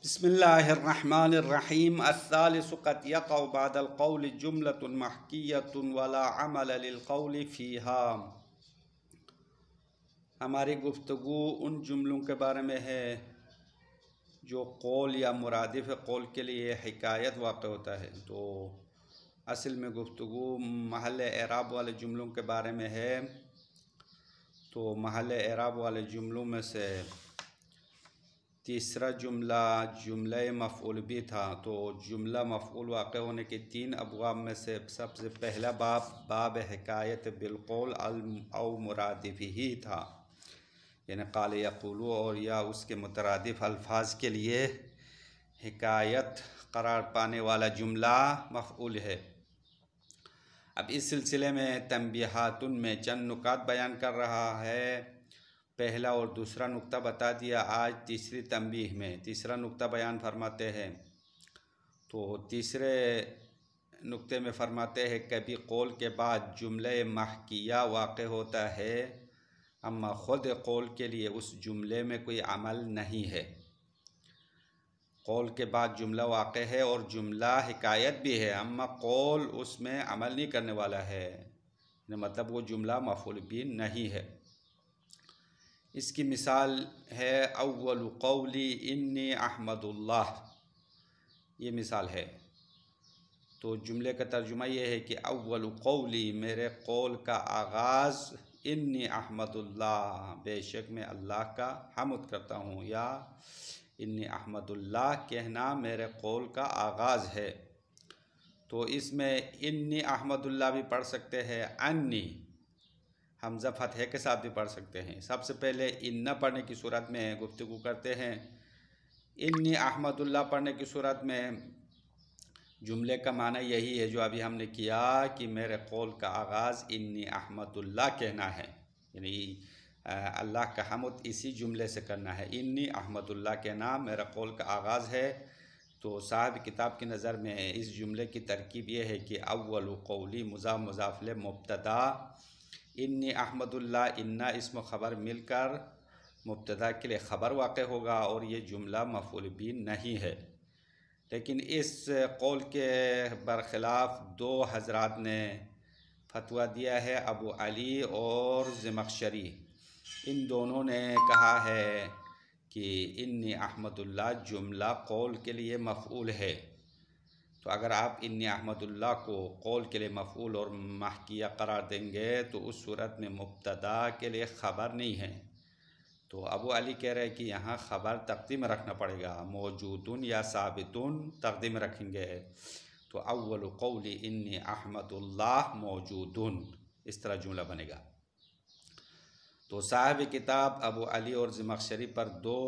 بسم اللہ الرحمن الرحیم الثالث قد یقع بعد القول جملة محکیۃ ولا عمل للقول فیہا۔ ہماری گفتگو ان جملوں کے بارے میں ہے جو قول یا مرادف قول کے لیے حکایت واقع ہوتا ہے۔ تو اصل میں گفتگو محل اعراب والے جملوں کے بارے میں ہے۔ تو محل اعراب والے جملوں میں سے تیسرا جملہ جملہ مفعول بھی تھا۔ تو جملہ مفعول واقع ہونے کے 3 ابواب میں سے سب سے پہلا باب حکایت بالقول او مرادفہ تھا، یعنی قال یقولو اور یا اس کے مترادف الفاظ کے لیے حکایت قرار پانے والا جملہ مفعول ہے۔ اب اس سلسلے میں تنبیہات میں چند نکات بیان کر رہا ہے۔ پہلا اور دوسرا نقطہ بتا دیا، آج تیسری تنبیہ میں تیسرا نقطہ بیان فرماتے ہیں۔ تو تیسرے نقطے میں فرماتے ہیں کبھی قول کے بعد جملہ محکیہ واقع ہوتا ہے، اما خود قول کے لیے اس جملے میں کوئی عمل نہیں ہے۔ قول کے بعد جملہ واقع ہے اور جملہ حکایت بھی ہے، اما قول اس میں عمل نہیں کرنے والا ہے، مطلب وہ جملہ مفعول بھی نہیں ہے۔ اس کی مثال ہے اول قولی انی احمد اللہ، یہ مثال ہے۔ تو جملے کا ترجمہ یہ ہے کہ اول قولی میرے قول کا آغاز انی احمد اللہ، بے شک میں اللہ کا حمد کرتا ہوں، یا انی احمد اللہ کہنا میرے قول کا آغاز ہے۔ تو اس میں انی احمد اللہ بھی پڑھ سکتے ہیں، انی حمزہ فتحے کے ساتھ بھی پڑھ سکتے ہیں۔ سب سے پہلے ان پڑھنے کی صورت میں گفتگو کرتے ہیں۔ انی احمد اللہ پڑھنے کی صورت میں جملے کا معنی یہی ہے جو ابھی ہم نے کیا کہ میرے قول کا آغاز انی احمد اللہ کہنا ہے، یعنی اللہ کا حمد اسی جملے سے کرنا ہے۔ انی احمد اللہ کہنا میرا قول کا آغاز ہے۔ تو صاحب کتاب کی نظر میں اس جملے کی ترکیب یہ ہے کہ اول قولی مضاف مضاف الیہ مبتدا، انی احمد اللہ انا اسم و خبر مل کر مبتدا کے لیے خبر واقع ہوگا، اور یہ جملہ مفعول بھی نہیں ہے۔ لیکن اس قول کے برخلاف 2 حضرات نے فتویٰ دیا ہے، ابو علی اور زمخشری۔ ان دونوں نے کہا ہے کہ انی احمد اللہ جملہ قول کے لیے مفعول ہے۔ تو اگر آپ انی احمد اللہ کو قول کے لیے مفعول اور محکیہ قرار دیں گے تو اس صورت میں مبتدا کے لیے خبر نہیں ہے۔ تو ابو علی کہہ رہے کہ یہاں خبر تقدیم رکھنا پڑے گا، موجودن یا ثابتن تقدیم رکھیں گے۔ تو اول قولی انی احمد اللہ موجودن، اس طرح جملہ بنے گا۔ تو صاحب کتاب ابو علی اور زمخشری پر 2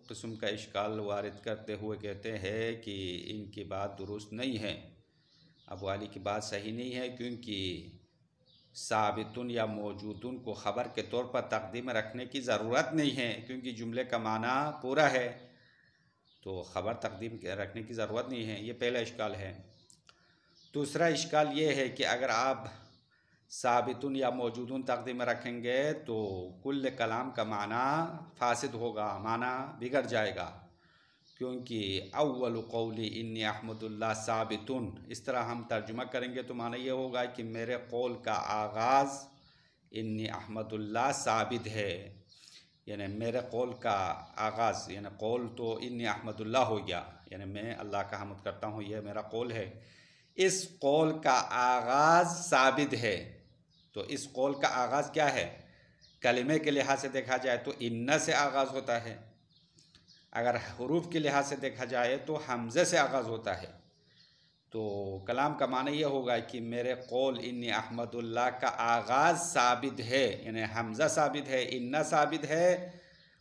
قسم کا اشکال وارد کرتے ہوئے کہتے ہیں کہ ان کی بات درست نہیں ہے، ابو علی کی بات صحیح نہیں ہے، کیونکہ ثابتن یا موجودن کو خبر کے طور پر تقدیم رکھنے کی ضرورت نہیں ہے، کیونکہ جملے کا معنی پورا ہے، تو خبر تقدیم رکھنے کی ضرورت نہیں ہے۔ یہ پہلا اشکال ہے۔ دوسرا اشکال یہ ہے کہ اگر آپ ثابتن یا موجودن تقدیم رکھیں گے تو کل کلام کا معنی فاسد ہوگا، معنی بگڑ جائے گا، کیونکہ اول قولی انی احمد اللہ ثابتن اس طرح ہم ترجمہ کریں گے تو معنی یہ ہوگا کہ میرے قول کا آغاز انی احمد اللہ ثابت ہے، یعنی میرے قول کا آغاز، یعنی قول تو انی احمد اللہ ہو گیا، یعنی میں اللہ کا حمد کرتا ہوں، یہ میرا قول ہے۔ اس قول کا آغاز ثابت ہے، تو اس قول کا آغاز کیا ہے؟ کلمے کے لحاظ سے دیکھا جائے تو ان سے آغاز ہوتا ہے، اگر حروف کے لحاظ سے دیکھا جائے تو حمزے سے آغاز ہوتا ہے۔ تو کلام کا معنی یہ ہوگا کہ میرے قول انی احمد اللہ کا آغاز ثابت ہے، یعنی حمزہ ثابت ہے، ان ثابت ہے،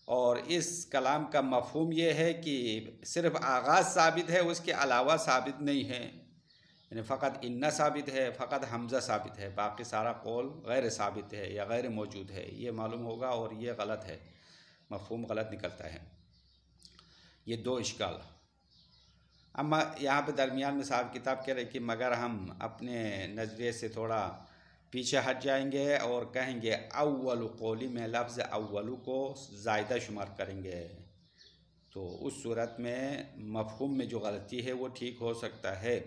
اور اس کلام کا مفہوم یہ ہے کہ صرف آغاز ثابت ہے، اس کے علاوہ ثابت نہیں ہے، یعنی فقط ان ثابت ہے، فقط حمزہ ثابت ہے، باقی سارا قول غیر ثابت ہے یا غیر موجود ہے، یہ معلوم ہوگا، اور یہ غلط ہے، مفہوم غلط نکلتا ہے۔ یہ 2 اشکال۔ اما یہاں پہ درمیان میں صاحب کتاب کہہ رہے کہ مگر ہم اپنے نظریے سے تھوڑا پیچھے ہٹ جائیں گے اور کہیں گے اول قولی میں لفظ اولو کو زائدہ شمار کریں گے۔ تو اس صورت میں مفہوم میں جو غلطی ہے وہ ٹھیک ہو سکتا ہے.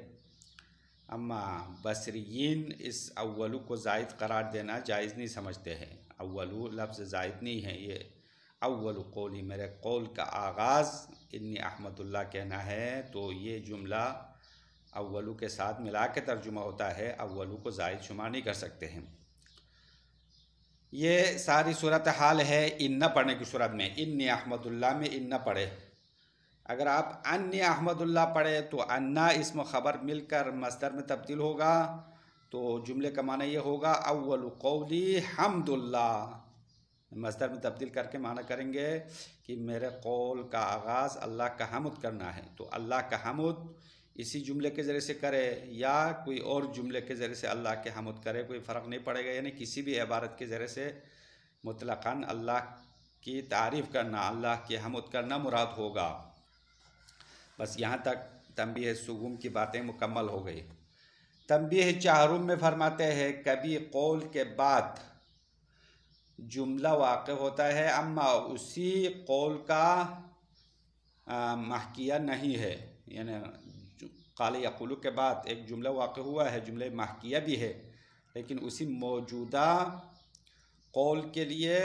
اما بصریین اس اولو کو زائد قرار دینا جائز نہیں سمجھتے ہیں. اولو لفظ زائد نہیں ہے، یہ اول قولی میرے قول کا آغاز انی احمد اللہ کہنا ہے، تو یہ جملہ اولو کے ساتھ ملا کے ترجمہ ہوتا ہے، اولو کو زائد شمار نہیں کر سکتے ہیں. یہ ساری صورتحال ہے ان پڑھنے کی صورت میں. انی احمد اللہ میں ان پڑھے. اگر آپ انی احمد اللہ پڑھے تو انا اسم و خبر مل کر مصدر میں تبدیل ہوگا، تو جملے کا معنی یہ ہوگا اول قولی حمد اللہ. مصدر میں تبدیل کر کے معنی کریں گے کہ میرے قول کا آغاز اللہ کا حمد کرنا ہے، تو اللہ کا حمد اسی جملے کے ذریعے سے کرے یا کوئی اور جملے کے ذریعے سے اللہ کے حمد کرے، کوئی فرق نہیں پڑے گا. یعنی کسی بھی عبارت کے ذریعے سے مطلقاً اللہ کی تعریف کرنا، اللہ کی حمد کرنا مراد ہوگا. بس یہاں تک تنبیہ سگوم کی باتیں مکمل ہو گئی. تنبیہ چہارم میں فرماتے ہیں کبھی قول کے بعد جملہ واقع ہوتا ہے اما اسی قول کا محکیہ نہیں ہے. یعنی قال یقولو کے بعد ایک جملہ واقع ہوا ہے، جملہ محکیہ بھی ہے، لیکن اسی موجودہ قول کے لیے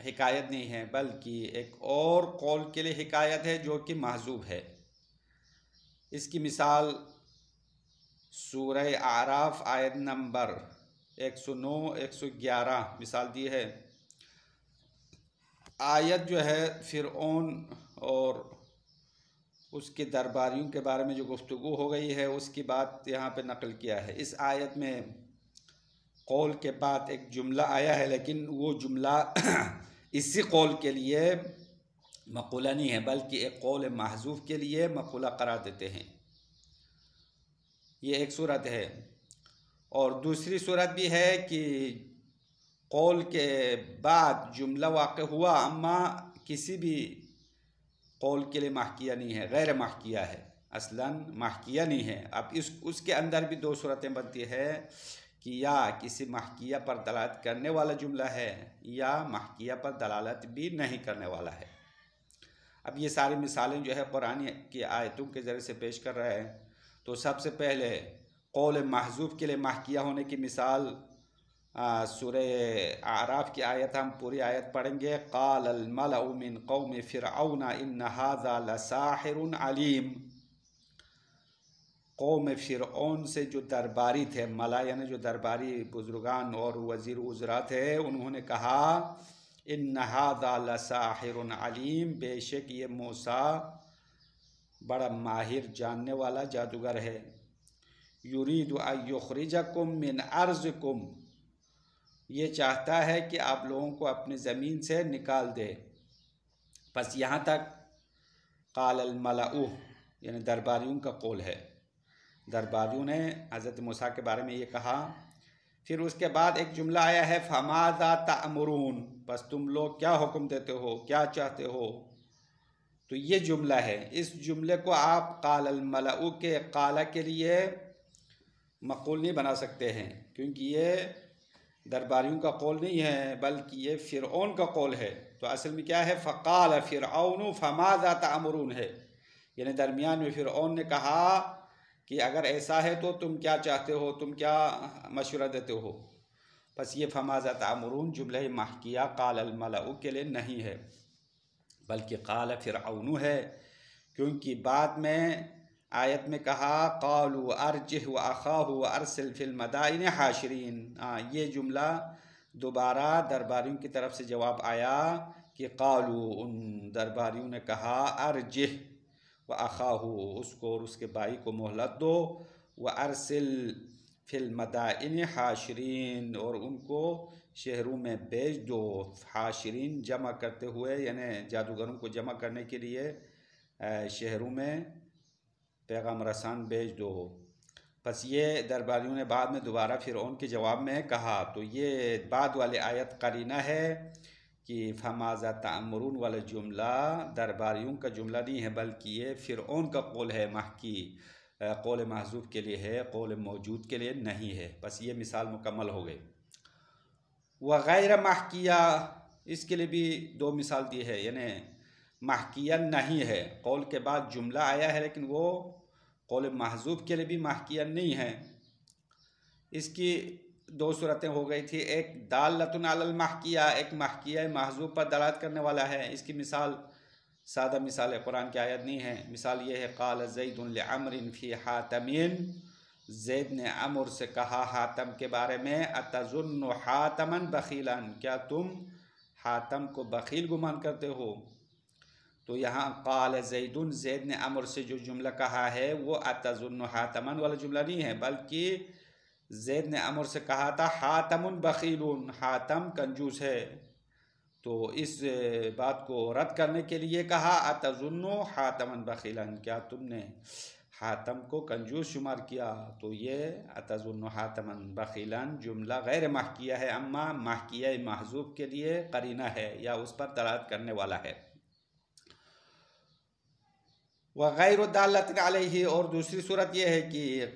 حکایت نہیں ہے، بلکہ ایک اور قول کے لیے حکایت ہے جو کہ محذوف ہے. اس کی مثال سورہ اعراف آیت نمبر 109 111 مثال دی ہے. آیت جو ہے فرعون اور اس کے درباریوں کے بارے میں جو گفتگو ہو گئی ہے اس کی بات یہاں پہ نقل کیا ہے. اس آیت میں قول کے بعد ایک جملہ آیا ہے، لیکن وہ جملہ اسی قول کے لیے مقولہ نہیں ہے، بلکہ ایک قول محذوف کے لیے مقولہ قرار دیتے ہیں. یہ ایک صورت ہے. اور دوسری صورت بھی ہے کہ قول کے بعد جملہ واقع ہوا اما کسی بھی قول کے لیے محکیہ نہیں ہے، غیر محکیہ ہے، اصلاً محکیہ نہیں ہے. اب اس کے اندر بھی دو صورتیں بنتی ہے کہ یا کسی محکیہ پر دلالت کرنے والا جملہ ہے یا محکیہ پر دلالت بھی نہیں کرنے والا ہے. اب یہ ساری مثالیں جو ہے قرآن کی آیتوں کے ذریعے سے پیش کر رہے ہیں. تو سب سے پہلے قول محذوف کے لیے محکیہ ہونے کی مثال سورہ اعراف کی آیت، ہم پوری آیت پڑھیں گے. قال الملأ من قوم فرعون ان هذا لساحر علیم. قوم فرعون سے جو درباری تھے، ملا یعنی جو درباری بزرگان اور وزیر وزراء تھے، انہوں نے کہا ان هذا لساحر علیم، بے شک یہ موسیٰ بڑا ماہر جاننے والا جادوگر ہے. یرید ان یخرجکم من ارضکم، یہ چاہتا ہے کہ آپ لوگوں کو اپنی زمین سے نکال دے. بس یہاں تک قال الملأ یعنی درباریوں کا قول ہے. درباریوں نے حضرت موسیٰ کے بارے میں یہ کہا. پھر اس کے بعد ایک جملہ آیا ہے فماذا تأمرون، بس تم لوگ کیا حکم دیتے ہو، کیا چاہتے ہو. تو یہ جملہ ہے. اس جملے کو آپ قال الملأ کے قال کے لیے مقول نہیں بنا سکتے ہیں، کیونکہ یہ درباریوں کا قول نہیں ہے بلکہ یہ فرعون کا قول ہے. تو اصل میں کیا ہے فقال فرعون فماذا تأمرون ہے، یعنی درمیان میں فرعون نے کہا کہ اگر ایسا ہے تو تم کیا چاہتے ہو، تم کیا مشورہ دیتے ہو. بس یہ فماذا تأمرون جملہ محکیہ قال الملأ کے لیے نہیں ہے بلکہ قال فرعون ہے، کیونکہ بعد میں آیت میں کہا قالوا ارجه واخاه وارسل في المدائن حاشرین. یہ جملہ دوبارہ درباریوں کی طرف سے جواب آیا کہ قالوا، ان درباریوں نے کہا ارجه واخاه، اس کو اور اس کے بھائی کو مہلت دو، وارسل فی المدائن حاشرین، اور ان کو شہروں میں بھیج دو. حاشرین جمع کرتے ہوئے یعنی جادوگروں کو جمع کرنے کے لیے شہروں میں پیغام رسان بھیج دو. پس یہ درباریوں نے بعد میں دوبارہ فرعون کے جواب میں کہا. تو یہ بعد والی آیت قرینہ ہے کہ فماذا تأمرون والا جملہ درباریوں کا جملہ نہیں ہے بلکہ یہ فرعون کا قول ہے، محکی قول محذوف کے لیے ہے، قول موجود کے لیے نہیں ہے. بس یہ مثال مکمل ہو گئی. وغیر محکیہ، اس کے لیے بھی دو مثال دی ہے. یعنی محکیہ نہیں ہے. قول کے بعد جملہ آیا ہے لیکن وہ قول محذوف کے لیے بھی محکیہ نہیں ہے. اس کی دو صورتیں ہو گئی تھی، ایک دالۃ علی المحکیہ، ایک محکیہ محذوف پر دلالت کرنے والا ہے. اس کی مثال سادہ مثال قرآن کی آیت نہیں ہے. مثال یہ ہے قال زید لعمر فی حاتم، زید نے عمر سے کہا حاتم کے بارے میں اتظن حاتما بخیلا، کیا تم حاتم کو بخیل گمان کرتے ہو. تو یہاں قال زید، زید نے عمر سے جو جملہ کہا ہے وہ اتظن حاتما والا جملہ نہیں ہے، بلکہ زید نے عمر سے کہا تھا حاتم بخیل، حاتم کنجوس ہے. تو اس بات کو رد کرنے کے لیے کہا اتظن حاتما بخیلا، کیا تم نے حاتم کو کنجوس شمار کیا. تو یہ اتظن حاتما بخیلا جملہ غیر محکیہ ہے، اما محکیہ محذوف کے لیے قرینہ ہے یا اس پر دلالت کرنے والا ہے. وغیر دالۃ علیہ، اور دوسری صورت یہ ہے کہ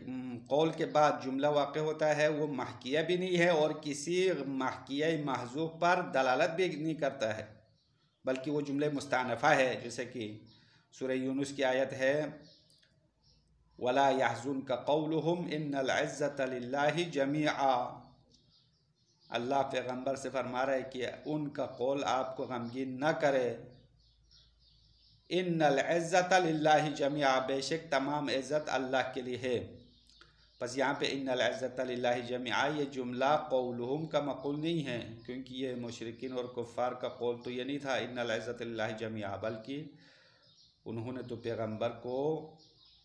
قول کے بعد جملہ واقع ہوتا ہے وہ محکیہ بھی نہیں ہے اور کسی محکیہ محذوف پر دلالت بھی نہیں کرتا ہے، بلکہ وہ جملہ مستأنفہ ہے. جیسے کہ سورہ یونس کی آیت ہے وَلَا يَحْزُنْكَ قَوْلُهُمْ إِنَّ الْعِزَّةَ لِلَّهِ جَمِيعًا. اللہ پیغمبر سے فرما رہا ہے کہ ان کا قول آپ کو غمگین نہ کرے. ان العزت للہ جميعا، بے شک تمام عزت اللہ کے لیے ہے. بس یہاں پہ ان العزت للہ جميعا یہ جملہ قولہم کا مقول نہیں ہے، کیونکہ یہ مشرکین اور کفار کا قول تو یہ نہیں تھا ان العزت للہ جميعا، بلکہ انہوں نے تو پیغمبر کو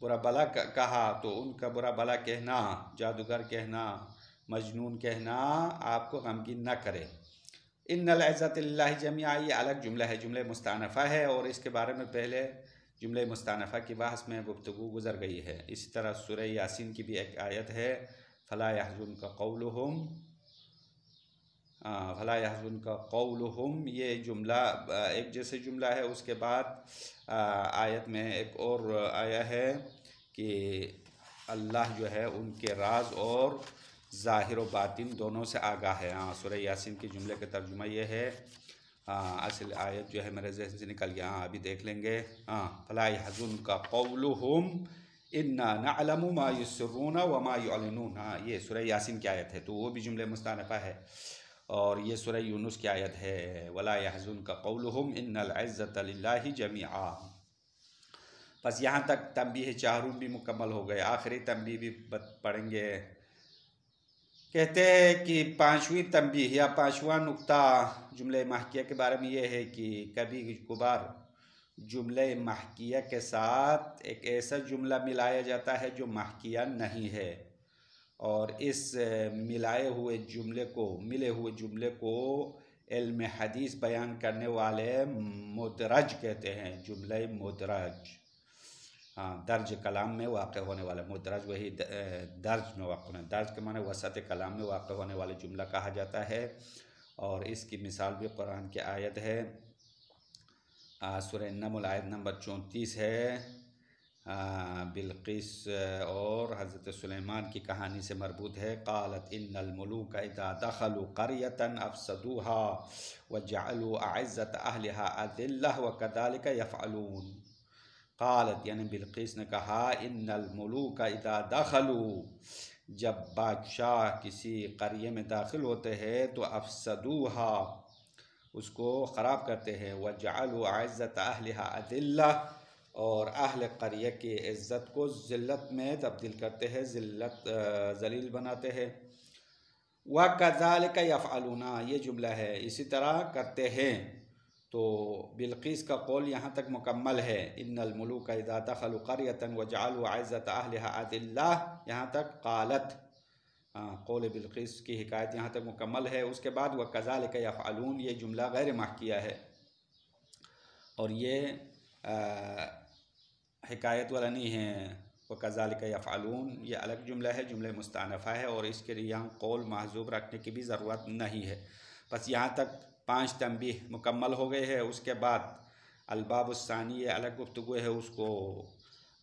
برا بلا کہا. تو ان کا برا بلا کہنا، جادوگر کہنا، مجنون کہنا آپ کو غمگین نہ کرے. ان العزت للہ جميعا یہ الگ جملہ ہے، جملہ مستأنفہ ہے، اور اس کے بارے میں پہلے جملہ مستأنفہ کی بحث میں گفتگو گزر گئی ہے. اسی طرح سورہ یاسین کی بھی ایک آیت ہے فلا يحزنك قولهم، فلا يحزنك قولهم، یہ جملہ ایک جیسے جملہ ہے. اس کے بعد آیت میں ایک اور آیا ہے کہ اللہ جو ہے ان کے راز اور ظاہر و باطن دونوں سے آگاہ ہے. سورہ یاسین کے جملے کا ترجمہ یہ ہے، اصل آیت جو ہے میرے ذہن سے نکل گیا، ابھی دیکھ لیں گے. فلا يحزنك قولهم انا نعلم ما يسرون وما يعلنون، یہ سورہ یاسین کی آیت ہے، تو وہ بھی جملے مستأنفہ ہے. اور یہ سورہ یونس کی آیت ہے ولا يحزنك قولهم ان العزة لله جميعا. بس یہاں تک تنبیہ چاروں بھی مکمل ہو گئے. آخری تنبیہ بھی پڑھیں گے. کہتے ہیں کہ پانچویں تنبیہ یا پانچواں نقطہ جملہ محکیہ کے بارے میں یہ ہے کہ کبھی کبھار جملہ محکیہ کے ساتھ ایک ایسا جملہ ملایا جاتا ہے جو محکیہ نہیں ہے، اور اس ملے ہوئے جملے کو علم حدیث بیان کرنے والے مدرج کہتے ہیں. جملہ مدرج، درج کلام میں واقع ہونے والا، مدرج وہی درج میں واقع ہونے، درج کے معنی وسط کلام میں واقع ہونے والے جملہ کہا جاتا ہے. اور اس کی مثال بھی قرآن کی آیت ہے، سورہ النمل آیت نمبر 34 ہے. بلقیس اور حضرت سلیمان کی کہانی سے مربوط ہے. قالت ان الملوک اذا دخلوا قریۃ افسدوها وجعلوا اعزۃ اہلها اذلہ وکذلک یفعلون. قالت یعنی بلقیس نے کہا ان الملوک اذا دخلوا، جب بادشاہ کسی قریے میں داخل ہوتے ہیں تو افسدوها، اس کو خراب کرتے ہیں، وجعلوا اعزۃ اہلها اذلہ، اور اہل قریہ کی عزت کو ذلت میں تبدیل کرتے ہیں، ذلیل بناتے ہیں. وَكَذَلِكَ يَفْعَلُونَ یہ جملہ ہے، اسی طرح کرتے ہیں. تو بلقیس کا قول یہاں تک مکمل ہے. ان الملوک اذا دخلوا قریۃ وجعلوا اعزۃ اہلها اذلہ، یہاں تک قالت قول بلقیس کی حکایت یہاں تک مکمل ہے. اس کے بعد وَكَذَلِكَ يَفْعَلُونَ یہ جملہ غیر محکیہ ہے، اور یہ حکایت والا نہیں ہے. وَكَذَلِكَ يَفْعَلُونَ یہ الگ جملہ ہے، جملہ مستأنفہ ہے، اور اس کے لیے یہاں قول محذوف رکھنے کی بھی ضرورت نہیں ہے. بس یہاں تک 5 تنبیہ مکمل ہو گئے ہیں. اس کے بعد الباب الثانی یہ الگ گفتگو ہے، اس کو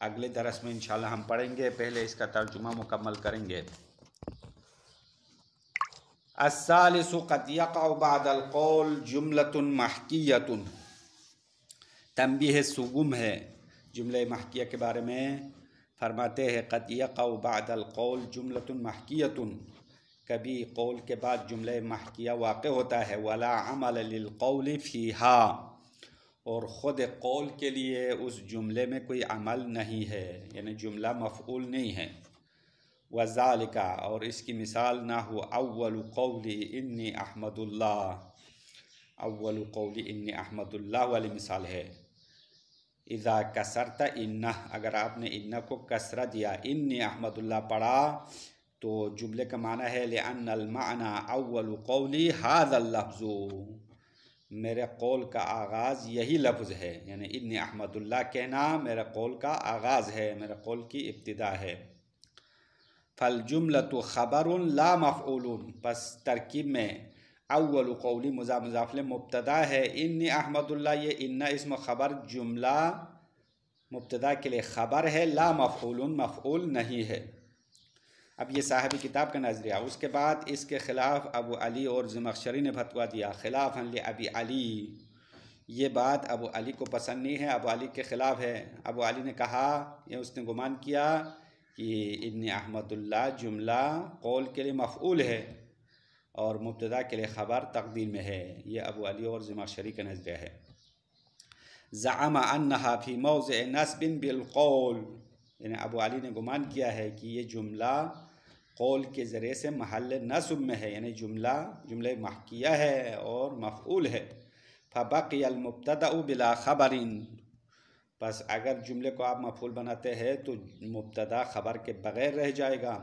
اگلے درس میں انشاءاللہ ہم پڑھیں گے. پہلے اس کا ترجمہ مکمل کریں گے. الثالث قد يقع بعد القول جملة محکیۃ، تنبیہ سگم ہے جملہ محکیہ کے بارے میں، فرماتے ہیں قد یقع بعد القول جملۃ محکیۃ، کبھی قول کے بعد جملہ محکیہ واقع ہوتا ہے، ولا عمل للقول فیہا، اور خود قول کے لیے اس جملے میں کوئی عمل نہیں ہے، یعنی جملہ مفعول نہیں ہے۔ وذالک، اور اس کی مثال نحو اول قولی انی احمد اللہ، اول قولی انی احمد اللہ والی مثال ہے۔ اذا کسرت انہ، اگر آپ نے انہ کو کسرہ دیا، انی احمد اللہ پڑھا، تو جملے کا معنی ہے لأن المعنی اول قولی ھذا اللفظ، میرے قول کا آغاز یہی لفظ ہے، یعنی انی احمد اللہ کہنا میرے قول کا آغاز ہے، میرے قول کی ابتدا ہے۔ فالجملۃ خبر لا مفعول، پس ترکیب میں اول قولی مضاف مضاف الیہ مبتدا ہے، انی احمد اللہ یہ ان اسم خبر جملہ مبتدا کے لیے خبر ہے، لا مفعول مفعول نہیں ہے۔ اب یہ صاحب کتاب کا نظریہ، اس کے بعد اس کے خلاف ابو علی اور زمخشری نے فتویٰ دیا خلافاً لابی علی، یہ بات ابو علی کو پسند نہیں ہے، ابو علی کے خلاف ہے۔ ابو علی نے کہا، یہ اس نے گمان کیا کہ انی احمد اللہ جملہ قول کے لیے مفعول ہے اور مبتدا کے لیے خبر تقدیر میں ہے، یہ ابو علی اور زمخشری کا نظریہ ہے۔ زعم انہا فی موضع نصب بالقول، یعنی ابو علی نے گمان کیا ہے کہ یہ جملہ قول کے ذریعے سے محل نصب میں ہے، یعنی جملہ محکیہ ہے اور مفعول ہے۔ فبقی المبتدأ بلا خبر، پس اگر جملے کو آپ مفعول بناتے ہیں تو مبتدا خبر کے بغیر رہ جائے گا۔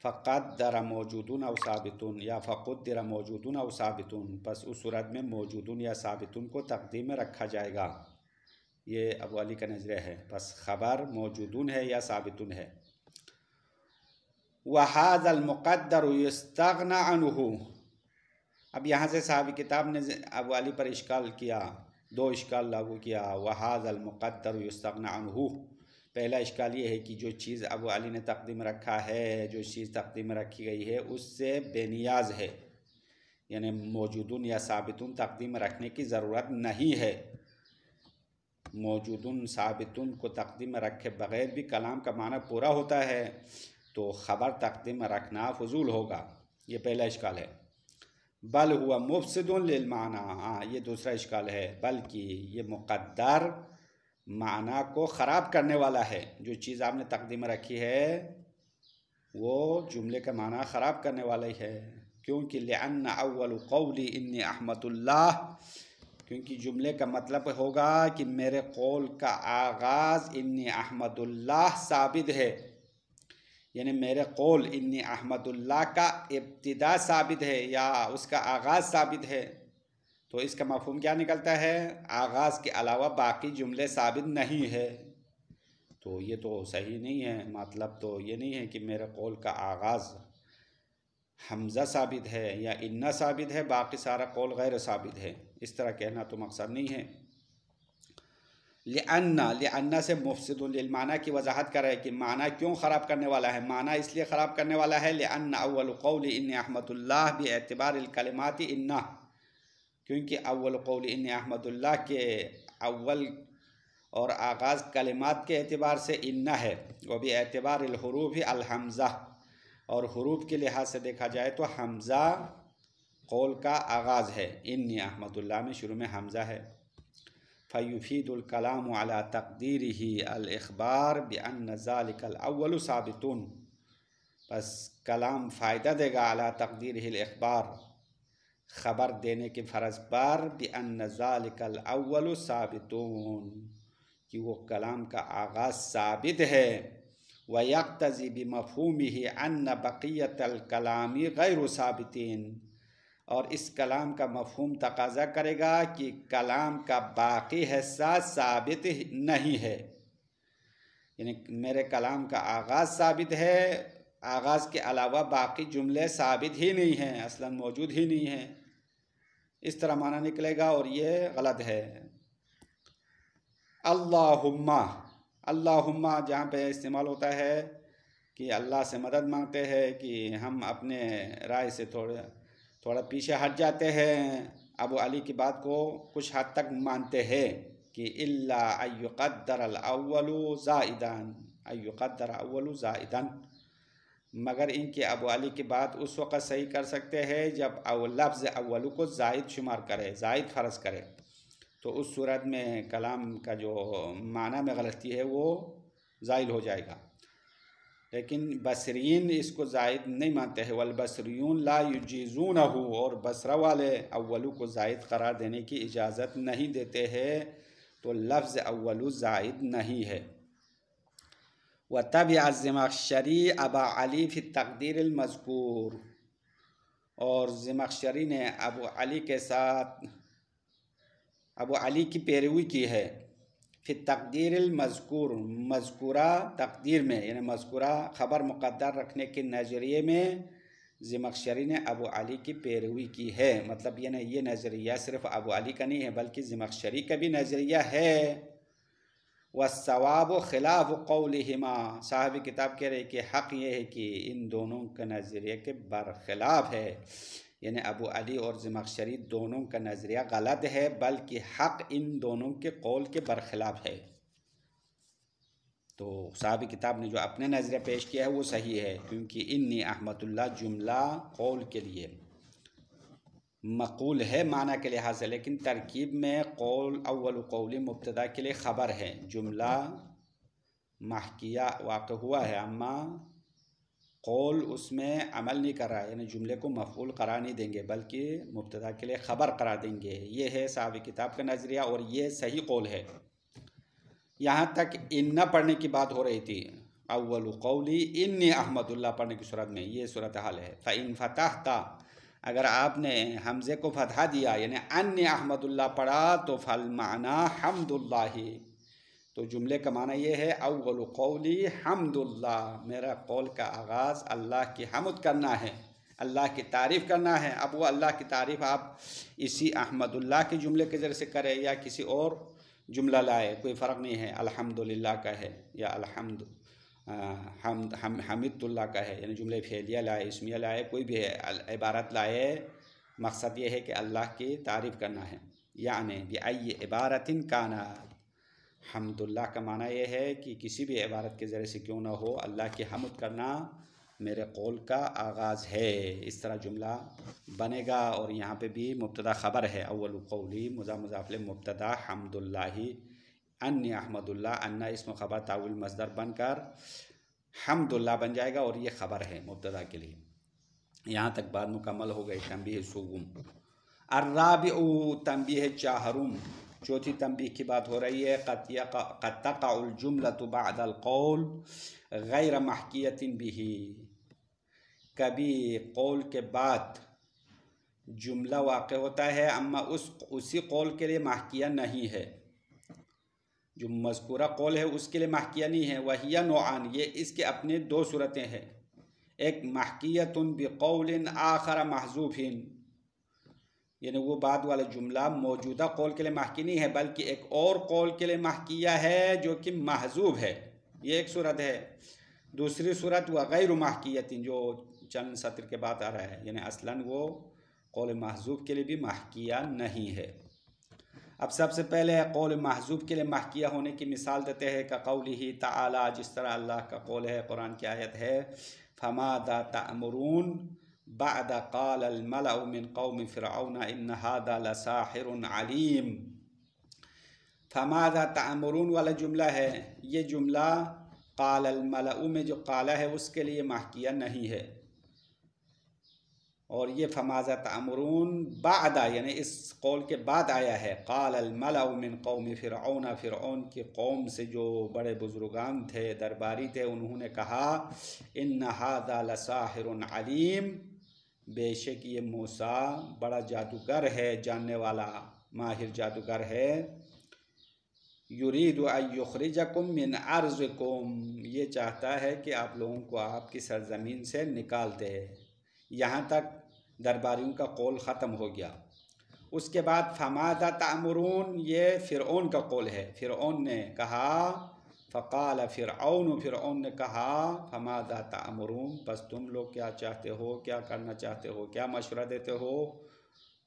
فقدر موجودون او ثابتون، یا فقدر موجودون او ثابتون، پس اس صورت میں موجودون یا ثابتون کو تقدیم میں رکھا جائے گا، یہ ابو علی کا نظریہ ہے، پس خبر موجودون ہے یا ثابتون ہے۔ وَهَذَا الْمُقَدَّرُ يُسْتَغْنَى عَنْهُ، اب یہاں سے صاحب کتاب نے ابو علی پر اشکال کیا، دو اشکال لاگو کیا۔ وَهَذَا الْمُقَدَّرُ يُسْتَغْنَى عَنْهُ، پہلا اشکال یہ ہے کہ جو چیز ابو علی نے تقدیم رکھا ہے، جو چیز تقدیم میں رکھی گئی ہے اس سے بے نیاز ہے، یعنی موجودون یا ثابتون تقدیم رکھنے کی ضرورت نہیں ہے۔ موجودون ثابتون کو تقدیم میں رکھے بغیر بھی کلام کا معنی پورا ہوتا ہے، تو خبر تقدیم میں رکھنا فضول ہوگا، یہ پہلا اشکال ہے۔ بل ہوا مفسد للمعنی، ہاں یہ دوسرا اشکال ہے، بلکہ یہ مقدر معنی کو خراب کرنے والا ہے، جو چیز آپ نے تقدیم میں رکھی ہے وہ جملے کا معنی خراب کرنے والا ہی ہے۔ کیونکہ لأن اول قولی انی احمد اللہ، کیونکہ جملے کا مطلب ہوگا کہ میرے قول کا آغاز انی احمد اللہ ثابت ہے، یعنی میرے قول انی احمد اللہ کا ابتدا ثابت ہے یا اس کا آغاز ثابت ہے، تو اس کا مفہوم کیا نکلتا ہے؟ آغاز کے علاوہ باقی جملے ثابت نہیں ہے، تو یہ تو صحیح نہیں ہے، مطلب تو یہ نہیں ہے کہ میرے قول کا آغاز حمزہ ثابت ہے یا انہ ثابت ہے، باقی سارا قول غیر ثابت ہے، اس طرح کہنا تو مقصد نہیں ہے۔ لأن سے مفسد للمعنی کی وضاحت کر رہے ہیں کہ معنی کیوں خراب کرنے والا ہے، معنی اس لیے خراب کرنے والا ہے لأن اول قول انی احمد اللہ باعتبار الکلمات انہ، کیونکہ اول قول انی احمد اللہ کے اول اور آغاز کلمات کے اعتبار سے انہ ہے، وہ بھی اعتبار الحروف الحمزہ، اور حروف کے لحاظ سے دیکھا جائے تو حمزہ قول کا آغاز ہے، انی احمد اللہ میں شروع میں حمزہ ہے۔ فیفید الکلام علی تقدیرہ الاخبار بان ذلک الاول ثابتون، پس کلام فائدہ دے گا علی تقدیرہ الاخبار، خبر دینے کے فرض پر، بان ذلک الاول ثابتون، کہ وہ کلام کا آغاز ثابت ہے، ویقتضی بمفہومہ ان بقیۃ الکلام غیر ثابتین، اور اس کلام کا مفہوم تقاضا کرے گا کہ کلام کا باقی حصہ ثابت نہیں ہے، یعنی میرے کلام کا آغاز ثابت ہے، آغاز کے علاوہ باقی جملے ثابت ہی نہیں ہیں، اصلاً موجود ہی نہیں ہیں، اس طرح معنی نکلے گا اور یہ غلط ہے۔ اللہم، اللہم جہاں پہ استعمال ہوتا ہے کہ اللہ سے مدد مانگتے ہیں کہ ہم اپنے رائے سے تھوڑا پیچھے ہٹ جاتے ہیں، ابو علی کی بات کو کچھ حد تک مانتے ہیں، کہ الا ان یقدر الاول زائدا، ان یقدر اول زائدا، مگر ان کے ابو علی کی بات اس وقت صحیح کر سکتے ہیں جب لفظ اولو کو زائد شمار کرے، زائد فرض کرے، تو اس صورت میں کلام کا جو معنی میں غلطی ہے وہ زائل ہو جائے گا۔ لیکن بصرین اس کو زائد نہیں مانتے ہیں، والبصریون لا یجیزونہ، اور بصرہ والے اولو کو زائد قرار دینے کی اجازت نہیں دیتے ہیں، تو لفظ اولو زائد نہیں ہے۔ وَتَبِعَ الزَّمَخْشَرِي أَبَا عَلِي فِي التَّقْدِيرِ الْمَذْكُورِ، اور زمخشری نے ابو علی کے ساتھ ابو علی کی پیروی کی ہے، فی التقدیر المذکور، مذکورہ تقدیر میں، یعنی مذکورہ خبر مقدر رکھنے کے نظریے میں زمخشری نے ابو علی کی پیروی کی ہے۔ مطلب یہ نظریہ صرف ابو علی کا نہیں ہے بلکہ زمخشری کا بھی نظریہ ہے۔ والصواب خلاف قولہما، صاحب کتاب کہہ رہے کہ حق یہ ہے کہ ان دونوں کا نظریہ کے برخلاف ہے، یعنی ابو علی اور زمخشری دونوں کا نظریہ غلط ہے، بلکہ حق ان دونوں کے قول کے برخلاف ہے۔ تو صاحب کتاب نے جو اپنے نظریہ پیش کیا ہے وہ صحیح ہے، کیونکہ انی احمد اللہ جملہ قول کے لیے مقول ہے معنی کے لحاظ سے، لیکن ترکیب میں قول اول قولی مبتدا کے لیے خبر ہے، جملہ محکیہ واقع ہوا ہے، اما قول اس میں عمل نہیں کر رہا ہے، یعنی جملے کو مفعول قرار نہیں دیں گے بلکہ مبتدا کے لیے خبر قرار دیں گے۔ یہ ہے صاحب کتاب کا نظریہ اور یہ صحیح قول ہے۔ یہاں تک ان پڑھنے کی بات ہو رہی تھی، اول قولی انی احمد اللہ پڑھنے کی صورت میں یہ صورتحال ہے۔ فَإِن فَتَحْتَ، اگر آپ نے حمزے کو فتحہ دیا یعنی انی احمد اللہ پڑھا تو فالمعنی حمد اللہ، تو جملے کا معنی یہ ہے اول قولی حمد اللہ، میرا قول کا آغاز اللہ کی حمد کرنا ہے، اللہ کی تعریف کرنا ہے۔ اب وہ اللہ کی تعریف آپ اسی احمد اللہ کے جملے کے ذریعے سے کرے یا کسی اور جملہ لائے، کوئی فرق نہیں ہے، الحمدللہ کا ہے یا حمد اللہ کا ہے، یعنی جملے فعلیہ لائے، اسمیہ لائے، کوئی بھی عبارت لائے، مقصد یہ ہے کہ اللہ کی تعریف کرنا ہے۔ یعنی بِأَيِّ عبارت کانا، حمد اللہ کا معنی یہ ہے کہ کسی بھی عبارت کے ذریعے سے کیوں نہ ہو اللہ کی حمد کرنا میرے قول کا آغاز ہے، اس طرح جملہ بنے گا۔ اور یہاں پہ بھی مبتدا خبر ہے، اول قولی مضاف الیہ مبتدا حمد اللہ، انی احمد اللہ، انا اسم خبر تاول مصدر بن کر حمد اللہ بن جائے گا اور یہ خبر ہے مبتدا کے لیے۔ یہاں تک بات مکمل ہو گئی۔ تنبیہ سوم الرابع، تنبیہ چہارم، چوتھی تنبیہ کی بات ہو رہی ہے۔ قد تقع الجملة بعد القول غیر محکیۃ بہ، کبھی قول کے بعد جملہ واقع ہوتا ہے اما اسی قول کے لیے محکیہ نہیں ہے، جو مذکورہ قول ہے اس کے لیے محکیہ نہیں ہے۔ وہی نوعان، یہ اس کے اپنے دو صورتیں ہیں، ایک محکیۃ بقول آخر محذوف، یعنی وہ بعد والا جملہ موجودہ قول کے لیے محکی نہیں ہے بلکہ ایک اور قول کے لیے محکیہ ہے جو کہ محذوف ہے، یہ ایک صورت ہے۔ دوسری صورت وغیر محکیۃ، جو چند سطر کے بعد آ رہا ہے، یعنی اصلاً وہ قول محذوف کے لیے بھی محکیہ نہیں ہے۔ اب سب سے پہلے قول محذوف کے لیے محکیہ ہونے کی مثال دیتے ہیں، کقولہ تعالی، جس طرح اللہ کا قول ہے، قرآن کی آیت ہے، فماذا تأمرون بعد قال الملأ من قوم فرعون ان هذا لساحر علیم۔ فماذا تأمرون والا جملہ ہے، یہ جملہ قال الملأ میں جو قال ہے اس کے لیے محکیہ نہیں ہے، اور یہ فماذا تأمرون بعد یعنی اس قول کے بعد آیا ہے۔ قال الملأ من قوم فرعون، فرعون کی قوم سے جو بڑے بزرگان تھے، درباری تھے، انہوں نے کہا ان ھذا لساحر علیم، بے شک یہ موسیٰ بڑا جادوگر ہے، جاننے والا ماہر جادوگر ہے۔ یرید ان یخرجکم من ارضکم، یہ چاہتا ہے کہ آپ لوگوں کو آپ کی سرزمین سے نکال دے۔ یہاں تک درباریوں کا قول ختم ہو گیا۔ اس کے بعد فماذا تأمرون، یہ فرعون کا قول ہے، فرعون نے کہا، فقال فرعون، فرعون نے کہا، فماذا تأمرون، بس تم لوگ کیا چاہتے ہو، کیا کرنا چاہتے ہو، کیا مشورہ دیتے ہو؟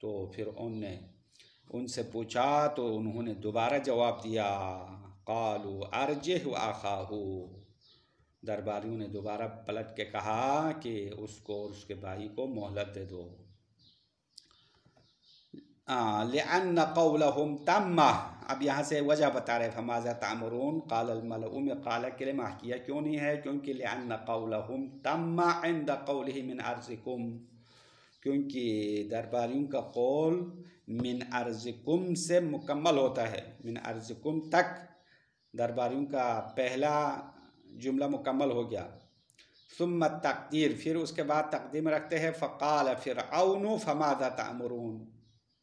تو فرعون نے ان سے پوچھا تو انہوں نے دوبارہ جواب دیا، قالوا ارجہ واخاہ، درباریوں نے دوبارہ پلٹ کے کہا کہ اس کو اور اس کے بھائی کو مہلت دے دو۔ لأن قولهم تم، اب یہاں سے وجہ بتا رہے فماذا تعمرون قال الملأ میں قال کے لیے محکیہ کیوں نہیں ہے؟ کیونکہ لأن قولهم تم عند قوله من ارضکم، کیونکہ درباریوں کا قول من ارضکم سے مکمل ہوتا ہے، من ارضکم تک درباریوں کا پہلا جملہ مکمل ہو گیا۔ ثم التقدیر، پھر اس کے بعد تقدیم رکھتے ہیں فقال فرعون فماذا تأمرون،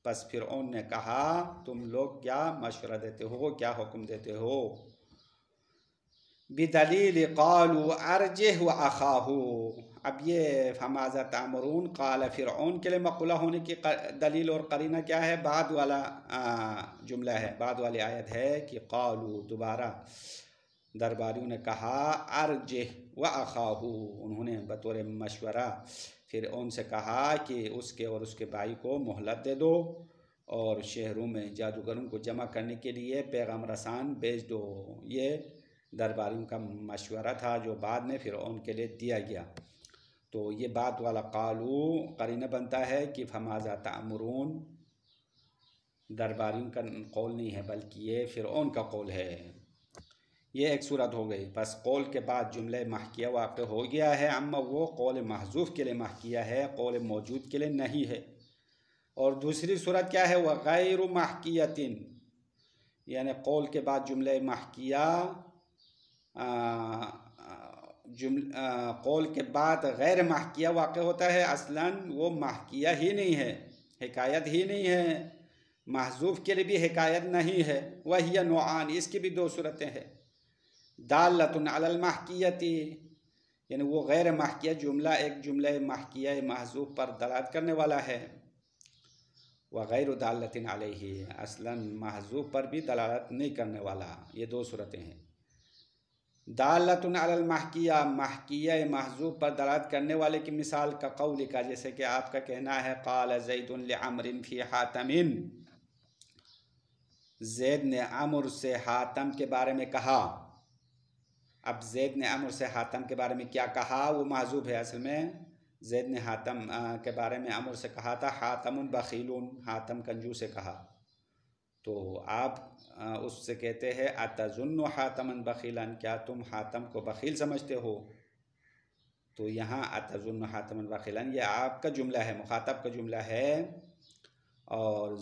پس فرعون نے کہا تم لوگ کیا مشورہ دیتے ہو، کیا حکم دیتے ہو؟ بدلیل قالوا ارجہ واخاہ، اب یہ فماذا تأمرون قال فرعون کے لیے مقولہ ہونے کی دلیل اور قرینہ کیا ہے؟ بعد والا جملہ ہے، بعد والی آیت ہے کہ قالوا، دوبارہ درباریوں نے کہا ارجہ واخاہ، انہوں نے بطور مشورہ فرعون سے کہا کہ اس کے اور اس کے بھائی کو مہلت دے دو اور شہروں میں جادوگروں کو جمع کرنے کے لیے پیغام رسان بھیج دو۔ یہ درباریوں کا مشورہ تھا جو بعد میں فرعون کے لیے دیا گیا۔ تو یہ بعد والا قالو قرینہ بنتا ہے کہ فماذا تأمرون درباریوں کا قول نہیں ہے بلکہ یہ فرعون کا قول ہے۔ یہ ایک صورت ہو گئی، بس قول کے بعد جملہ محکیہ واقع ہو گیا ہے، اما وہ قول محذوف کے لیے محکیہ ہے، قول موجود کے لیے نہیں ہے۔ اور دوسری صورت کیا ہے؟ وغیر محکیۃ، یعنی قول کے بعد جملہ محکیہ، قول کے بعد غیر محکیہ واقع ہوتا ہے، اصلاً وہ محکیہ ہی نہیں ہے، حکایت ہی نہیں ہے، محذوف کے لیے بھی حکایت نہیں ہے۔ وہی نوعان، اس کی بھی دو صورتیں ہیں، دالۃ علی المحکیۃ، یعنی وہ غیر محکیہ جملہ ایک جملہ محکیہ محذوف پر دلالت کرنے والا ہے، وغیر دالۃ علیہ، اصلاً محذوف پر بھی دلالت نہیں کرنے والا، یہ دو صورتیں ہیں۔ دالۃ علی المحکیہ، محکیہ محذوف پر دلالت کرنے والے کی مثال کا قول کا، جیسے کہ آپ کا کہنا ہے قال زید لعمر فی حاتم، زید نے عمر سے حاتم کے بارے میں کہا۔ اب زید نے عمر سے حاتم کے بارے میں کیا کہا؟ وہ محذوف ہے، اصل میں زید نے حاتم کے بارے میں عمر سے کہا تھا حاتم بخیل، حاتم کنجوس سے کہا، تو آپ اس سے کہتے ہیں اتظن حاتما بخیلا، کیا تم حاتم کو بخیل سمجھتے ہو؟ تو یہاں اتظن حاتما بخیلا یہ آپ کا جملہ ہے، مخاطب کا جملہ ہے اور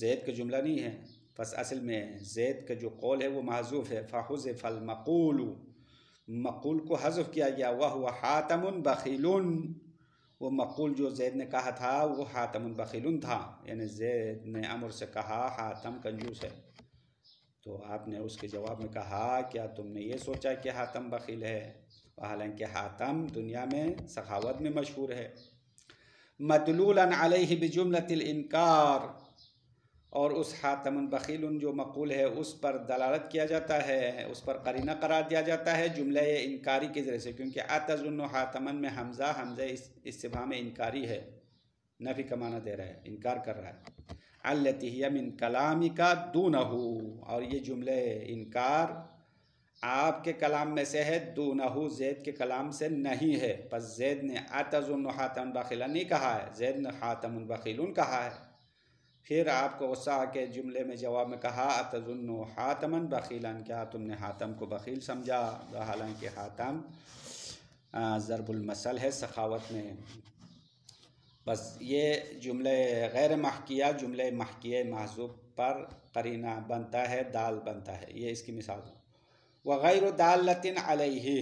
زید کا جملہ نہیں ہے، پس اصل میں زید کا جو قول ہے وہ محذوف ہے، فحذف المقول، مقول کو حذف کیا گیا، وہو حاتم بخیل، وہ مقول جو زید نے کہا تھا وہ حاتم بخیل تھا، یعنی زید نے عمر سے کہا حاتم کنجوس ہے، تو آپ نے اس کے جواب میں کہا کیا تم نے یہ سوچا کہ حاتم بخیل ہے؟ حالانکہ حاتم دنیا میں سخاوت میں مشہور ہے۔ مدلولا علیہ بجملۃ الانکار، اور اس حاتم بخیل جو مقول ہے اس پر دلالت کیا جاتا ہے، اس پر قرینہ قرار دیا جاتا ہے جملہ انکاری کے ذریعے سے، کیونکہ اتظن حاتما میں حمزہ استفہام انکاری ہے، نفی کا معنی دے رہا ہے، انکار کر رہا ہے۔ التی ہی من کلامک دونہ، اور یہ جملہ انکار آپ کے کلام میں سے ہے، دونہ زید کے کلام سے نہیں ہے، پس زید نے اتظن حاتما بخیلا نہیں کہا ہے، زید نے حاتم بخیل کہا ہے۔ پھر آپ کو غصہ آ کے جملے میں جواب میں کہا اتظن حاتما بخیلا، کیا تم نے حاتم کو بخیل سمجھا؟ حالانکہ حاتم ضرب المثل ہے سخاوت میں۔ بس یہ جملہ غیر محکیہ جملہ محکیہ محذوف پر قرینہ بنتا ہے، دال بنتا ہے، یہ اس کی مثال ہے۔ وغیر دالۃ علیہ،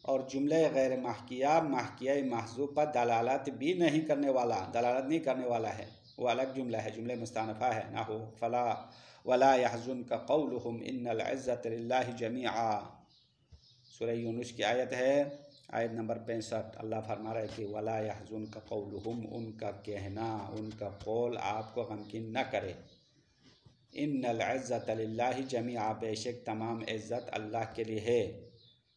اور جملہ غیر محکیہ محکیہ محذوف پر دلالت بھی نہیں کرنے والا، دلالت نہیں کرنے والا ہے، وہ الگ جملہ ہے، جملہ مستانفہ ہے، نہ ہو فلا ولا يحزنك قولهم ان العزة لله جميعا، سورہ یونس کی آیت ہے، آیت نمبر 65، اللہ فرما رہا ہے کہ ولا يحزنك قولهم، ان کا کہنا، ان کا قول آپ کو غمگین نہ کرے، ان العزة لله جميعا، بے شک تمام عزت اللہ کے لیے ہے۔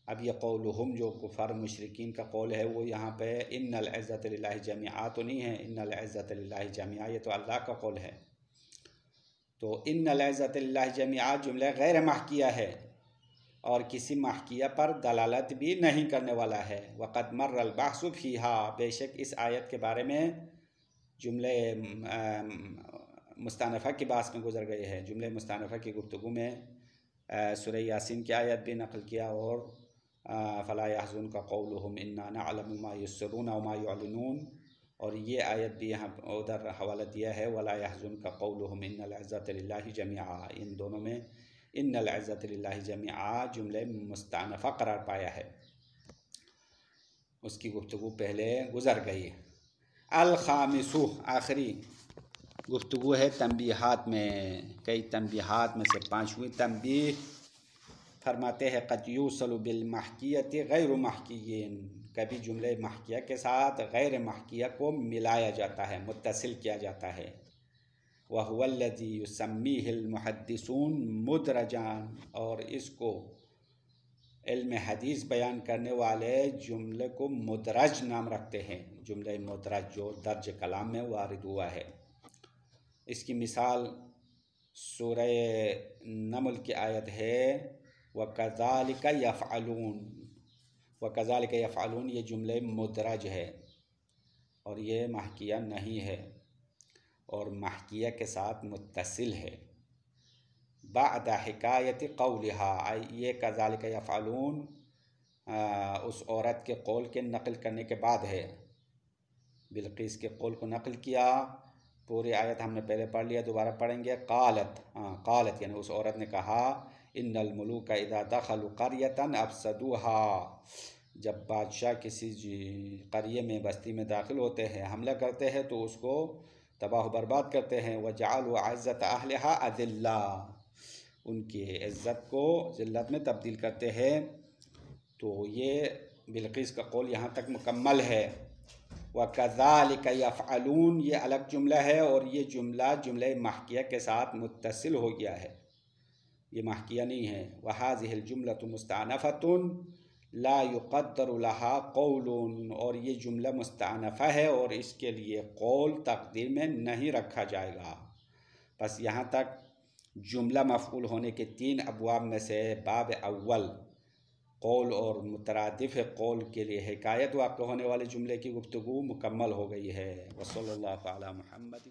اب یہ قولہم جو کفار مشرکین کا قول ہے وہ یہاں پہ ان العزت للہ جميعا تو نہیں ہے، ان العزت للہ جميعا یہ تو اللہ کا قول ہے، تو ان العزت اللہ جمیعا جملہ غیر محکیہ ہے اور کسی محکیہ پر دلالت بھی نہیں کرنے والا ہے۔ وقد مر البحث فیہا، بے شک اس آیت کے بارے میں جملہ مستانفہ کی بحث میں گزر گئی ہے۔ جملہ مستانفہ کی گفتگو میں سورہ یاسین کی آیت بھی نقل کیا اور فلا يحزنك قولهم انا نعلم ما يسرون وما يعلنون، اور یہ آیت بھی یہاں ادھر حوالہ دیا ہے ولا يحزنك قولهم ان العزت للہ جميعا، ان دونوں میں ان العزت للہ جميعا جملہ مستانفہ قرار پایا ہے، اس کی گفتگو پہلے گزر گئی۔ الخامس، آخری گفتگو ہے تنبیہات میں، کئی تنبیہات میں سے پانچویں تنبیہ فرماتے ہیں قد یوصل بالمحکیۃ غیر محکیین، کبھی جملے محکیہ کے ساتھ غیر محکیہ کو ملایا جاتا ہے، متصل کیا جاتا ہے۔ وَهُوَ الَّذِي يُسَمِّيهِ الْمُحَدِّثُونَ مُدْرَجًا، اور اس کو علم حدیث بیان کرنے والے جملے کو مدرج نام رکھتے ہیں، جملہ مدرج جو درج کلام میں وارد ہوا ہے۔ اس کی مثال سورہ نمل کی آیت ہے وَكَذَلِكَ يَفْعَلُونَ، وَكَذَلِكَ يَفْعَلُونَ یہ جملہ مدرج ہے اور یہ محکیہ نہیں ہے اور محکیہ کے ساتھ متصل ہے۔ بعد حکایت قولہا، یہ کذالک یفعلون اس عورت کے قول کے نقل کرنے کے بعد ہے، بلقیس کے قول کو نقل کیا، پوری آیت ہم نے پہلے پڑھ لیا، دوبارہ پڑھیں گے۔ قالت یعنی اس عورت نے کہا ان الملوک اذا دخلوا قریۃ افسدوها، جب بادشاہ کسی قریے میں بستی میں داخل ہوتے ہیں، حملہ کرتے ہیں تو اس کو تباہ و برباد کرتے ہیں۔ وجعلوا عزت اہلها اذلہ، ان کی عزت کو ذلت میں تبدیل کرتے ہیں۔ تو یہ بلقیس کا قول یہاں تک مکمل ہے۔ وَكَذَلِكَ يَفْعَلُونَ یہ الگ جملہ ہے اور یہ جملہ محکیہ کے ساتھ متصل ہو گیا ہے، یہ محکیہ نہیں ہے۔ وَهَذِهِ الْجُمْلَةُ مُسْتَأْنَفَةٌ لَا يُقَدَّرُ لَهَا قَوْلٌ، اور یہ جملہ مستأنفہ ہے اور اس کے لیے قول تقدیر میں نہیں رکھا جائے گا۔ بس یہاں تک جملہ مفعول ہونے کے 3 ابواب میں سے باب اول قول اور مترادف قول کے لیے حکایت واقع ہونے والے جملے کی گفتگو مکمل ہو گئی ہے۔ وصلی اللہ علی محمد